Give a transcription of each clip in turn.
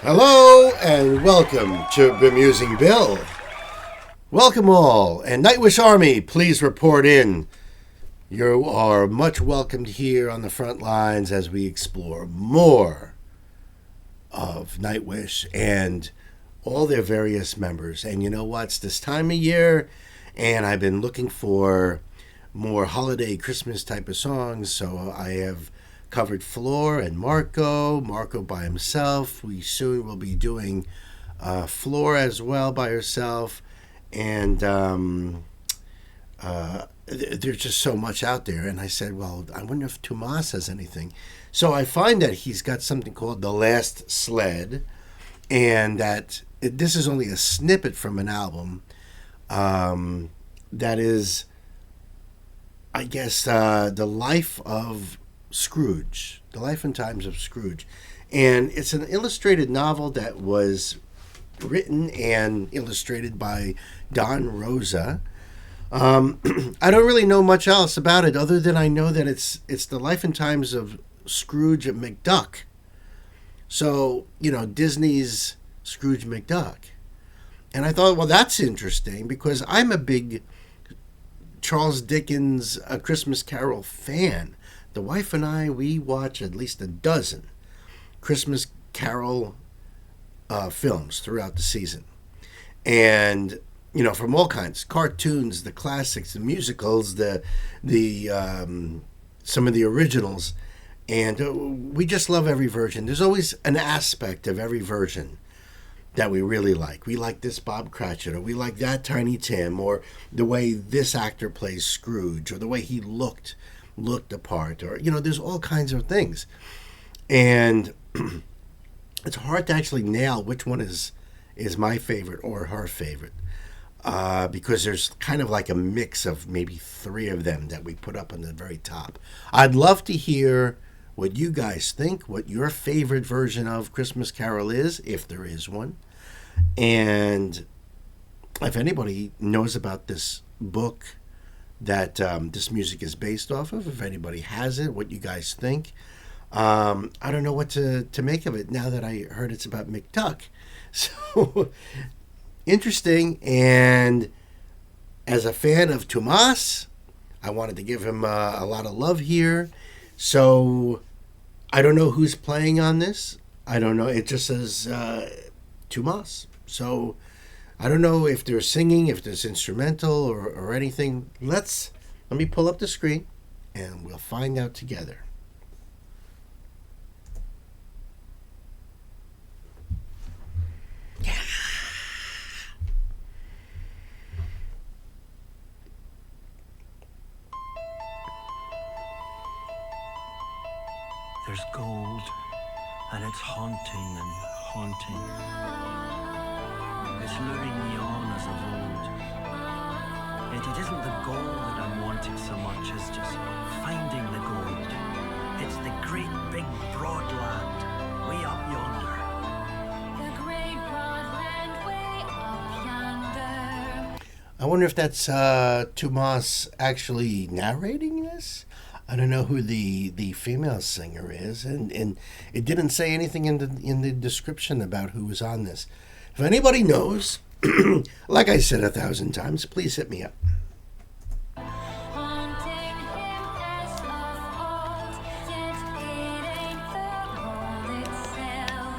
Hello and welcome to Bemusing Bill. Welcome all, and Nightwish Army, please report in. You are much welcomed here on the front lines as we explore more of Nightwish and all their various members. And you know what? It's this time of year, and I've been looking for more holiday Christmas type of songs, so I have covered Floor and Marco by himself. We soon will be doing Floor as well by herself. And there's just so much out there. And I said, well, I wonder if TUOMAS has anything. So I find that he's got something called The Last Sled. And that this is only a snippet from an album that is, I guess, the life of Scrooge, the life and times of Scrooge. And it's an illustrated novel that was written and illustrated by Don Rosa. I don't really know much else about it other than I know that it's the life and times of Scrooge McDuck. So, you know, Disney's Scrooge McDuck. And I thought, well, that's interesting because I'm a big Charles Dickens A Christmas Carol fan. The wife and I, we watch at least a dozen Christmas Carol films throughout the season. And, you know, from all kinds, cartoons, the classics, the musicals, the some of the originals. And we just love every version. There's always an aspect of every version that we really like. We like this Bob Cratchit, or we like that Tiny Tim, or the way this actor plays Scrooge, or the way he looked apart, or, you know, there's all kinds of things. And it's hard to actually nail which one is my favorite or her favorite, because there's kind of like a mix of maybe three of them that we put up on the very top. I'd love to hear what you guys think, what your favorite version of Christmas Carol is, if there is one. And if anybody knows about this book that this music is based off of, if anybody has it, what you guys think. I don't know what to make of it now that I heard it's about McDuck. So, interesting. And as a fan of TUOMAS, I wanted to give him a lot of love here. So, I don't know who's playing on this. I don't know. It just says TUOMAS. So, I don't know if they're singing, if there's instrumental or anything. Let me pull up the screen and we'll find out together. Yeah. There's gold, and it's haunting and haunting. It's luring me on as of old. Yet it isn't the gold that I'm wanting so much as just finding the gold. It's the great big broad land way up yonder. The great broad land way up yonder. I wonder if that's TUOMAS actually narrating this. I don't know who the female singer is, and it didn't say anything in the description about who was on this. If anybody knows, like I said 1,000 times, please hit me up. Haunting him as of old, yet it ain't the gold itself.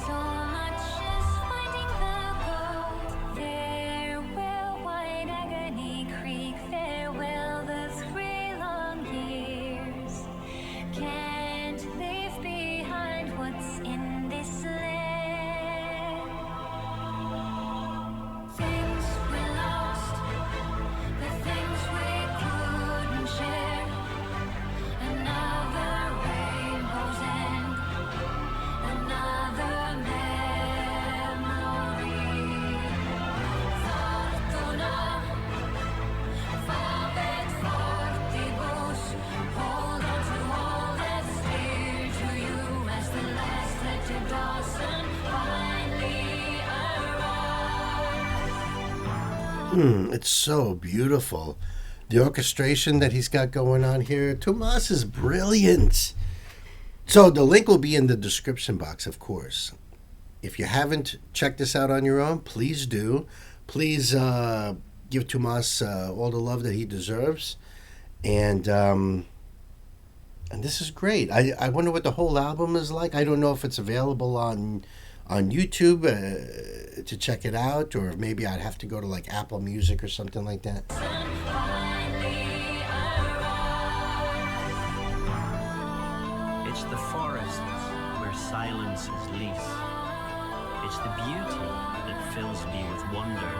So much as finding the gold. Farewell, White Agony Creek. Farewell, the 3 long years. Can't leave behind what's in this land. Things we lost, the things we couldn't share. Another rainbow's end, another memory. Fortuna, fabet fortibus. Hold on to all that's dear to you as the last edge of Dawson finally arrives. It's so beautiful. The orchestration that he's got going on here. TUOMAS is brilliant. So the link will be in the description box, of course. if you haven't checked this out on your own, please do. Please give Tomas all the love that he deserves. And this is great. I wonder what the whole album is like. I don't know if it's available on YouTube to check it out, or maybe I'd have to go to like Apple Music or something like that. It's the forests where silence is least. It's the beauty that fills me with wonder.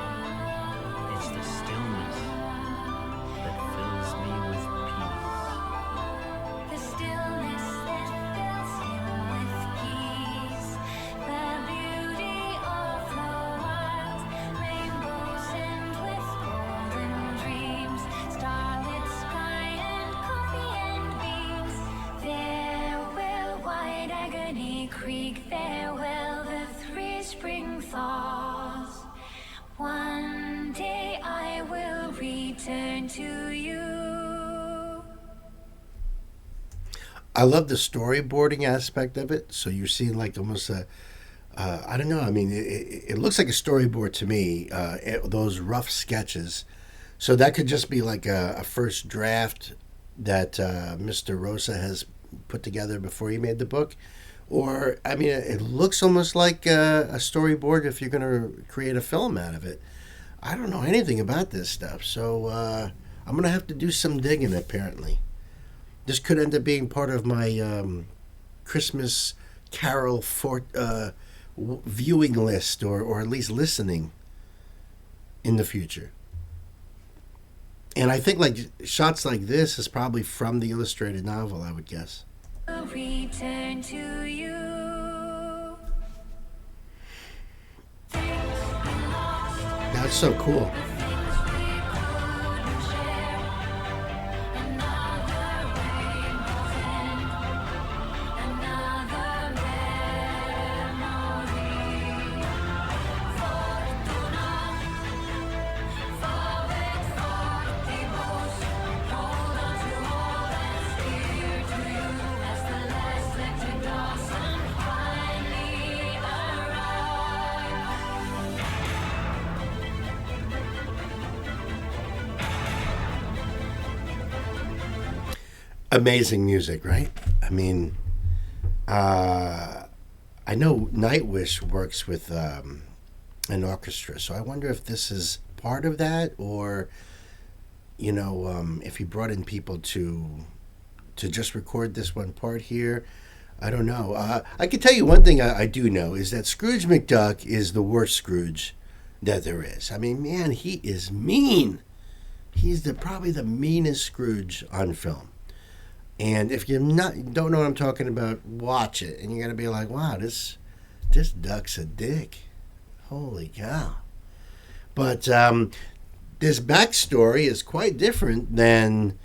It's the stillness that fills me with peace. The stillness that fills him with peace. The beauty of the wild. Rainbows end with golden dreams. Starlit sky and coffee and beans. Farewell, wide agony creek. Farewell, the three spring thaws. One day I will return to you. I love the storyboarding aspect of it. So you're seeing like almost I don't know. I mean, it looks like a storyboard to me. Those rough sketches. So that could just be like a first draft that Mr. Rosa has put together before he made the book. Or, I mean, it looks almost like a storyboard if you're going to create a film out of it. I don't know anything about this stuff, so I'm going to have to do some digging, apparently. This could end up being part of my Christmas Carol viewing list, or at least listening in the future. And I think like shots like this is probably from the illustrated novel, I would guess. Return to you. That's so cool. Amazing music, right? I mean, I know Nightwish works with an orchestra, so I wonder if this is part of that, or if he brought in people to just record this one part here. I don't know. I can tell you one thing I do know is that Scrooge McDuck is the worst Scrooge that there is. I mean, man, he is mean. He's probably the meanest Scrooge on film. And if you don't know what I'm talking about, watch it, and you're gonna be like, "Wow, this duck's a dick." Holy cow! But this backstory is quite different than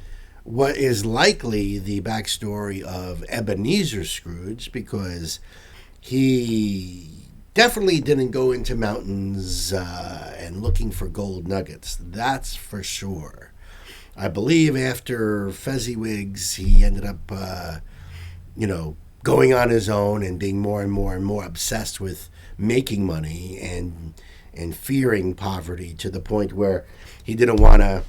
what is likely the backstory of Ebenezer Scrooge, because he definitely didn't go into mountains and looking for gold nuggets. That's for sure. I believe after Fezziwigs, he ended up, going on his own and being more and more and more obsessed with making money and fearing poverty, to the point where he didn't want to,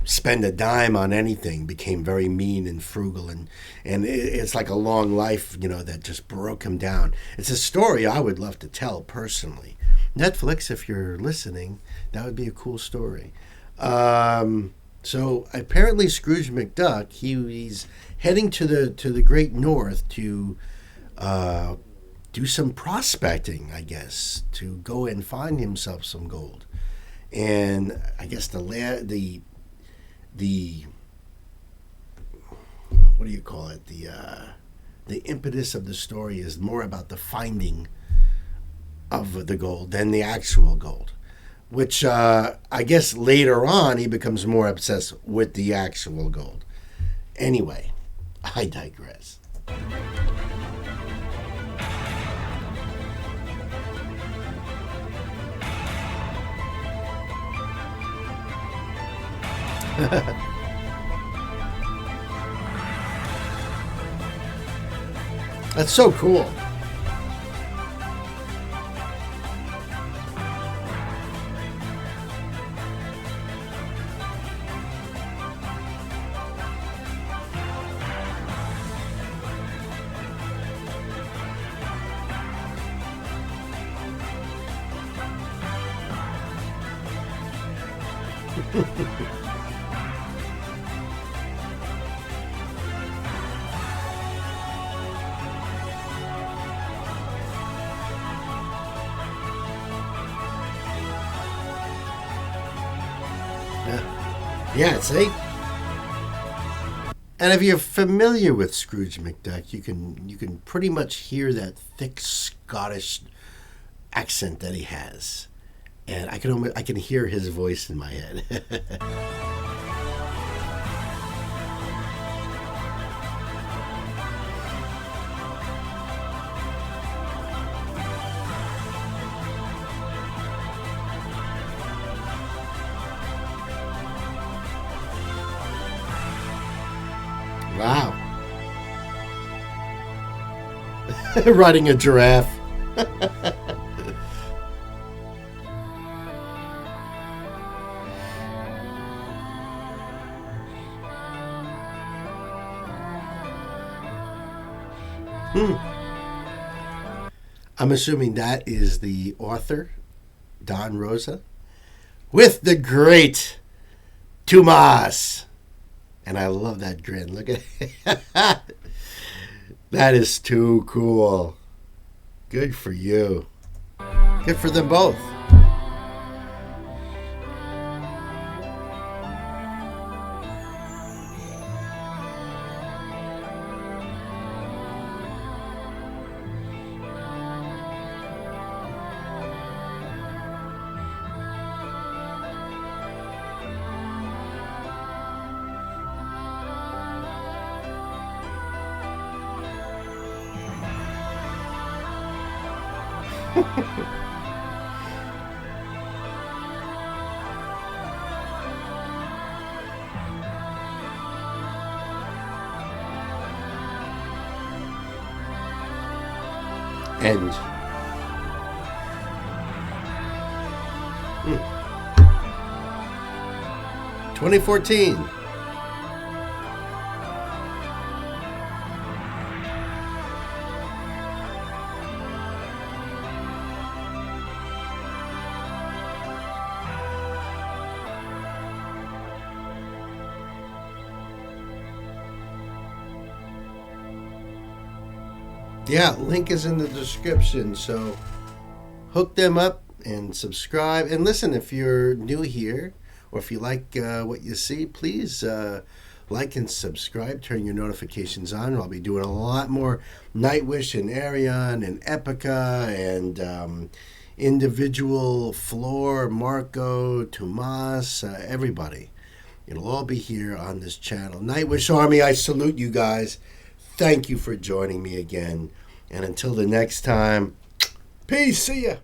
spend a dime on anything. Became very mean and frugal, and it's like a long life, that just broke him down. It's a story I would love to tell personally. Netflix, if you're listening, that would be a cool story. So apparently Scrooge McDuck, he's heading to the Great North to do some prospecting, I guess, to go and find himself some gold. And I guess the what do you call it? The impetus of the story is more about the finding of the gold than the actual gold. Which I guess later on he becomes more obsessed with the actual gold. Anyway, I digress. That's so cool. Yeah, see? And if you're familiar with Scrooge McDuck, you can pretty much hear that thick Scottish accent that he has. And I can hear his voice in my head. Wow. Riding a giraffe. I'm assuming that is the author, Don Rosa, with the great TUOMAS. And I love that grin. Look at that is too cool. Good for you. Good for them both. End. 2014. Yeah, link is in the description, so hook them up and subscribe. And listen, if you're new here or if you like what you see, please like and subscribe. Turn your notifications on. I'll be doing a lot more Nightwish and Arion and Epica and individual Floor, Marco, Tomas, everybody. It'll all be here on this channel. Nightwish Army, I salute you guys. Thank you for joining me again. And until the next time, peace. See ya.